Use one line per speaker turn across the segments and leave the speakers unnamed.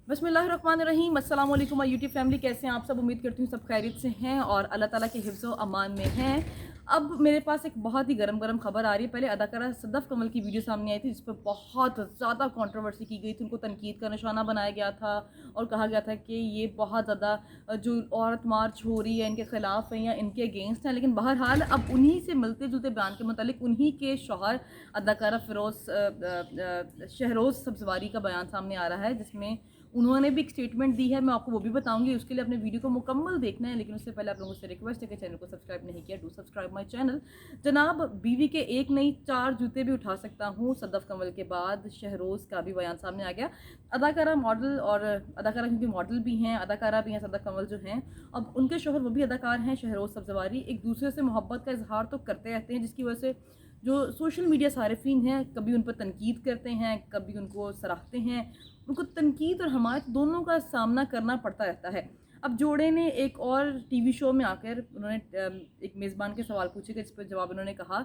बिस्मिल्लाहिर्रहमानिर्रहीम। अस्सलाम वालेकुम माय यूट्यूब फैमिली, कैसे हैं आप सब? उम्मीद करती हूँ सब खैरियत से हैं और अल्लाह ताला के हिफ्ज़ व अमान में हैं। अब मेरे पास एक बहुत ही गरम खबर आ रही है। पहले अदाकारा सदफ़ कमल की वीडियो सामने आई थी जिस पर बहुत ज़्यादा कंट्रोवर्सी की गई थी, उनको तनकीद का निशाना बनाया गया था और कहा गया था कि ये बहुत ज़्यादा जो औरत मार्च हो रही है इनके ख़िलाफ़ है या इनके अगेंस्ट है। लेकिन बहरहाल अब उन्हीं से मिलते जुलते बयान के मुतालिक उन्हीं के शौहर अदाकारा शहरोज़ सब्ज़वारी का बयान सामने आ रहा है जिसमें उन्होंने भी एक स्टेटमेंट दी है। मैं आपको वो भी बताऊंगी, उसके लिए अपने वीडियो को मुकम्मल देखना है। लेकिन उससे पहले आप लोगों से रिक्वेस्ट है कि चैनल को सब्सक्राइब नहीं किया, डू सब्सक्राइब माय चैनल। जनाब, बीवी के एक नहीं 4 जूते भी उठा सकता हूँ। सदफ़ कमल के बाद शहरोज़ का भी बयान सामने आ गया। अदाकारा मॉडल और अदाकारा क्योंकि मॉडल भी हैं, अदाकारा भी हैं सदफ़ कमल जो हैं, अब उनके शोहर वो भी अदाकार हैं शहरोज़ सब्ज़वारी। एक दूसरे से मोहब्बत का इजहार तो करते रहते हैं, जिसकी वजह से जो सोशल मीडिया सारिफीन हैं कभी उन पर तनकीद करते हैं, कभी उनको सराहते हैं। उनको तनकीद और हमायत दोनों का सामना करना पड़ता रहता है। अब जोड़े ने एक और टीवी शो में आकर उन्होंने एक मेज़बान के सवाल पूछे कि जिस पर जवाब उन्होंने कहा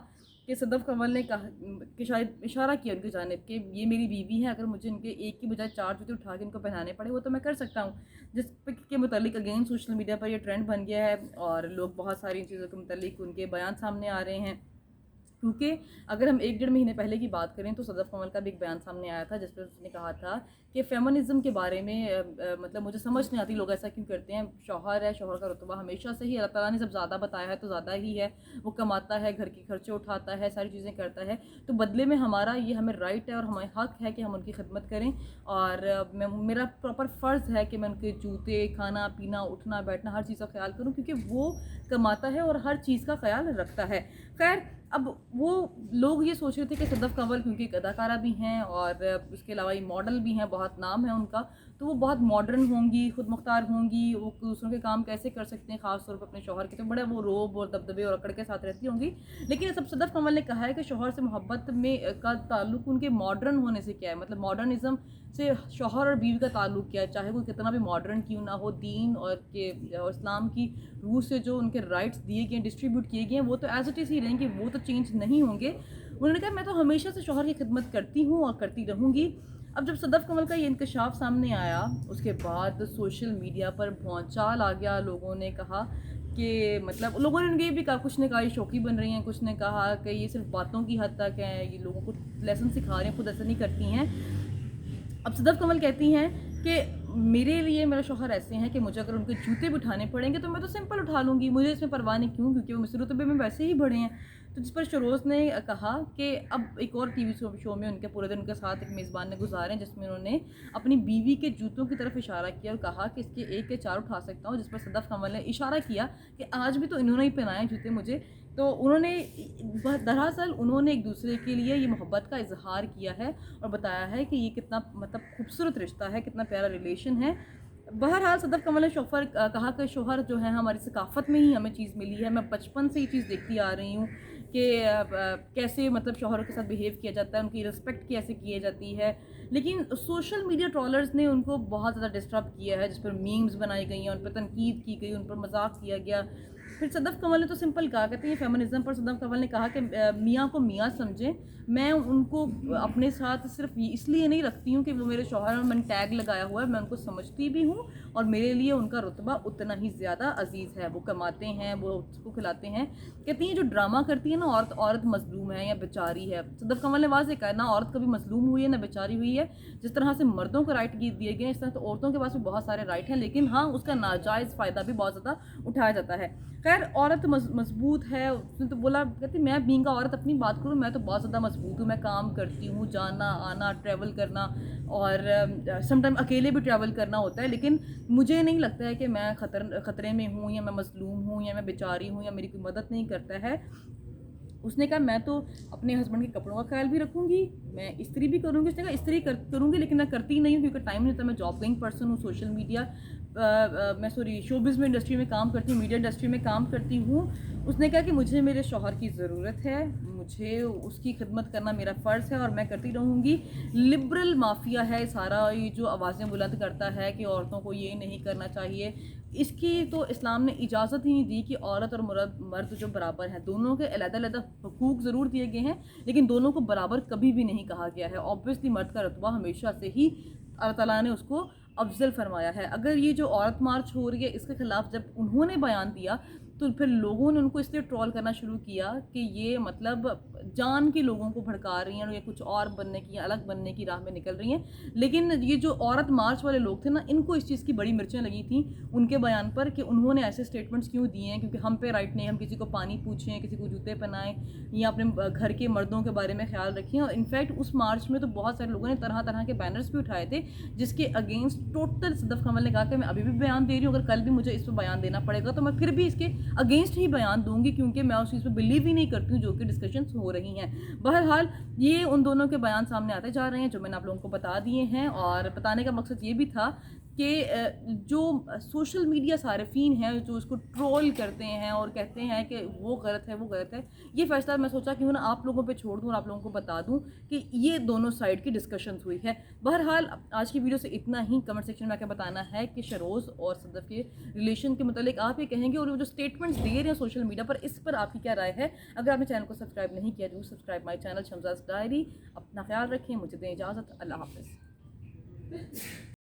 कि सदफ़ कमल ने कहा कि शायद इशारा किया उनकी जानिब कि ये मेरी बीवी है, अगर मुझे इनके एक की बजाय 4 जूते उठा के इनको पहनाने पड़े वो तो मैं कर सकता हूँ। जिस के मुतालिक अगेन सोशल मीडिया पर ये ट्रेंड बन गया है और लोग बहुत सारी चीज़ों के मुतालिक उनके बयान सामने आ रहे हैं। क्योंकि अगर हम 1 डेढ़ महीने पहले की बात करें तो सदफ़ कमल का भी एक बयान सामने आया था जिस पर उसने कहा था कि फ़ेमिनिज़्म के बारे में मतलब मुझे समझ नहीं आती लोग ऐसा क्यों करते हैं। शौहर है, शौहर का रुतबा हमेशा से ही अल्लाह ताला ने जब ज़्यादा बताया है तो ज़्यादा ही है। वो कमाता है, घर के खर्चे उठाता है, सारी चीज़ें करता है, तो बदले में हमारा ये हमें राइट है और हमें हक़ है कि हम उनकी खिदमत करें। और मेरा प्रॉपर फ़र्ज़ है कि मैं उनके जूते, खाना पीना, उठना बैठना हर चीज़ का ख्याल करूँ, क्योंकि वो कमाता है और हर चीज़ का ख्याल रखता है। खैर, अब वो लोग ये सोच रहे थे कि सदफ़ कमल क्योंकि एक अदाकारा भी हैं और उसके अलावा ये मॉडल भी हैं, बहुत नाम है उनका, तो वो बहुत मॉडर्न होंगी, खुद मुख्तार होंगी, वो दूसरों के काम कैसे कर सकते हैं, ख़ास तौर पर अपने शौहर के, तो बड़ा वो रोब और दबदबे और अकड़ के साथ रहती होंगी। लेकिन सब सदफ़ कमल ने कहा है कि शौहर से मोहब्बत में का ताल्लुक़ उनके मॉडर्न होने से क्या है, मतलब मॉडर्निज़म से शौहर और बीवी का ताल्लुक़ क्या है, चाहे वो कितना भी मॉडर्न क्यों ना हो। दीन और इस्लाम की रूह से जो उनके राइट्स दिए गए, डिस्ट्रीब्यूट किए गए हैं, वो तो एज़ इट इज़ ही रहेंगे, वो तो चेंज नहीं होंगे। उन्होंने कहा मैं तो हमेशा से शौहर की खिदमत करती हूँ और करती रहूँगी। अब जब सदफ़ कमल का ये इंकशाफ सामने आया उसके बाद सोशल मीडिया पर भौंचाल आ गया। लोगों ने कहा कि मतलब लोगों ने उनके ये भी कहा, कुछ ने कहा ये शौकी बन रही हैं, कुछ ने कहा कि ये सिर्फ बातों की हद तक है, ये लोगों को लेसन सिखा रहे हैं, खुद ऐसा नहीं करती हैं। अब सदफ़ कमल कहती हैं कि मेरे लिए मेरा शौहर ऐसे हैं कि मुझे अगर उनके जूते भी उठाने पड़ेंगे तो मैं तो सिंपल उठा लूँगी, मुझे इसमें परवाह नहीं। क्यों? क्योंकि वो मिस्र रुतबे में वैसे ही बड़े हैं। तो जिस पर शरोज़ ने कहा कि अब एक और टीवी शो में उनके पूरे दिन उनके साथ एक मेज़बान ने गुजारे जिसमें उन्होंने अपनी बीवी के जूतों की तरफ इशारा किया और कहा कि इसके 1 के 4 उठा सकता हूँ। जिस पर सदफ़ कमल ने इशारा किया कि आज भी तो इन्होंने ही पहनाए जूते मुझे। तो उन्होंने दरअसल उन्होंने एक दूसरे के लिए ये मोहब्बत का इजहार किया है और बताया है कि ये कितना मतलब खूबसूरत रिश्ता है, कितना प्यारा रिलेशन है। बहरहाल सदफ़ कमल ने कहा कि शौहर जो है हमारी सकाफ़त में ही हमें चीज़ मिली है। मैं बचपन से ये चीज़ देखती आ रही हूँ कि कैसे मतलब शौहरों के साथ बिहेव किया जाता है, उनकी रिस्पेक्ट कैसे की जाती है। लेकिन सोशल मीडिया ट्रोलर्स ने उनको बहुत ज़्यादा डिस्टर्ब किया है, जिस पर मीम्स बनाई गई हैं, उन पर तनकीद की गई, उन पर मजाक किया गया। फिर सदफ़ कमल ने तो सिंपल कहा, कहते हैं फेमिनिज़्म पर सदफ़ कमल ने कहा कि मियाँ को मियाँ समझें, मैं उनको अपने साथ सिर्फ इसलिए नहीं रखती हूँ कि वो मेरे शौहर और मैंने टैग लगाया हुआ है, मैं उनको समझती भी हूँ और मेरे लिए उनका रुतबा उतना ही ज़्यादा अजीज़ है। वो कमाते हैं, वो उसको खिलाते हैं। कहती हैं जो ड्रामा करती है ना औरत मज़लूम है या बेचारी है। सदफ़ कमल ने वाज़ेह कहा ना औरत कभी मज़लूम हुई है ना बेचारी हुई है। जिस तरह से मर्दों को राइट दिए गए हैं, इस तरह तो औरतों के पास भी बहुत सारे राइट हैं, लेकिन हाँ उसका नाजायज़ फ़ायदा भी बहुत ज़्यादा उठाया जाता है। खैर, औरत मजबूत है। उसने तो बोला, कहती मैं बीइंग औरत अपनी बात करूँ, मैं तो बहुत ज़्यादा मजबूत हूँ, मैं काम करती हूँ, जाना आना ट्रैवल करना और समटाइम अकेले भी ट्रैवल करना होता है, लेकिन मुझे नहीं लगता है कि मैं ख़तरे में हूँ या मैं मज़लूम हूँ या मैं बेचारी हूँ या मेरी कोई मदद नहीं करता है। उसने कहा मैं तो अपने हस्बैंड के कपड़ों का ख्याल भी रखूँगी, मैं इस्त्री भी करूँगी। उसने कहा इस्त्री करूँगी लेकिन मैं करती नहीं हूँ क्योंकि टाइम नहीं होता, मैं जॉब गोइंग पर्सन हूँ, सोशल मीडिया शोबिज़ में इंडस्ट्री में काम करती हूँ, मीडिया इंडस्ट्री में काम करती हूँ। उसने कहा कि मुझे मेरे शौहर की ज़रूरत है, मुझे उसकी खिदमत करना मेरा फ़र्ज़ है और मैं करती रहूँगी। लिबरल माफिया है सारा, ये जो आवाज़ें बुलंद करता है कि औरतों को ये नहीं करना चाहिए, इसकी तो इस्लाम ने इजाज़त ही नहीं दी कि औरत और मर्द जो बराबर हैं, दोनों के अलग-अलग हुकूक ज़रूर दिए गए हैं लेकिन दोनों को बराबर कभी भी नहीं कहा गया है। ऑब्वियसली मर्द का रुतबा हमेशा से ही अल्लाह ताला ने उसको افضل فرمایا ہے. اگر یہ جو عورت مارچ ہو رہی ہے اس کے خلاف جب انہوں نے بیان دیا تو پھر لوگوں نے ان کو اس لیے ٹرول کرنا شروع کیا کہ یہ مطلب جان کے لوگوں کو بھڑکا رہی ہیں اور یہ کچھ اور بننے کی الگ بننے کی راہ میں نکل رہی ہیں. لیکن یہ جو عورت مارچ والے لوگ تھے نا, ان کو اس چیز کی بڑی مرچیں لگی تھیں ان کے بیان پر کہ انہوں نے ایسے سٹیٹمنٹس کیوں دیے ہیں, کیونکہ ہم پہ رائٹ نہیں, ہم کسی کو پانی پوچھیں, کسی کو جوتے پہنائیں یا اپنے گھر کے مردوں کے بارے میں خیال رکھیں. اور انفیکٹ اس مارچ میں تو بہت سارے لوگوں نے طرح طرح کے بینرز بھی اٹھائے تھے جس کے اگینسٹ ٹوٹل صدف کمل نے کہا کہ میں ابھی بھی بیان دے رہی ہوں, اگر کل بھی مجھے اس پہ بیان دینا پڑے گا تو میں پھر بھی اس کے اگینسٹ ہی بیان دوں گی, کیونکہ میں اس چیز پہ بلیو ہی نہیں کرتی ہوں جو کہ ڈسکشنز ہو رہی ہیں. بہرحال یہ ان دونوں کے بیان سامنے آتے جا رہے ہیں جو میں نے آپ لوگوں کو بتا دیے ہیں, اور بتانے کا مقصد یہ بھی تھا کہ جو سوشل میڈیا صارفین ہیں جو اس کو ٹرول کرتے ہیں اور کہتے ہیں کہ وہ غلط ہے وہ غلط ہے, یہ فیصلہ میں سوچا کیوں نہ آپ لوگوں پہ چھوڑ دوں اور آپ لوگوں کو بتا دوں کہ یہ دونوں سائڈ کی ڈسکشنز ہوئی ہے. بہرحال آج کی ویڈیو سے اتنا ہی. کمنٹ سیکشن میں آ کے بتانا ہے کہ شروز اور صدف کے ریلیشن کے متعلق آپ یہ کہیں گے, اور وہ جو اسٹیٹمنٹس دے رہے ہیں سوشل میڈیا پر اس پر آپ کی کیا رائے ہے. اگر آپ نے چینل کو سبسکرائب نہیں کیا ضرور سبسکرائب مائی چینل شمزاز ڈائری. اپنا خیال رکھیں, مجھے دیں اجازت, اللہ حافظ.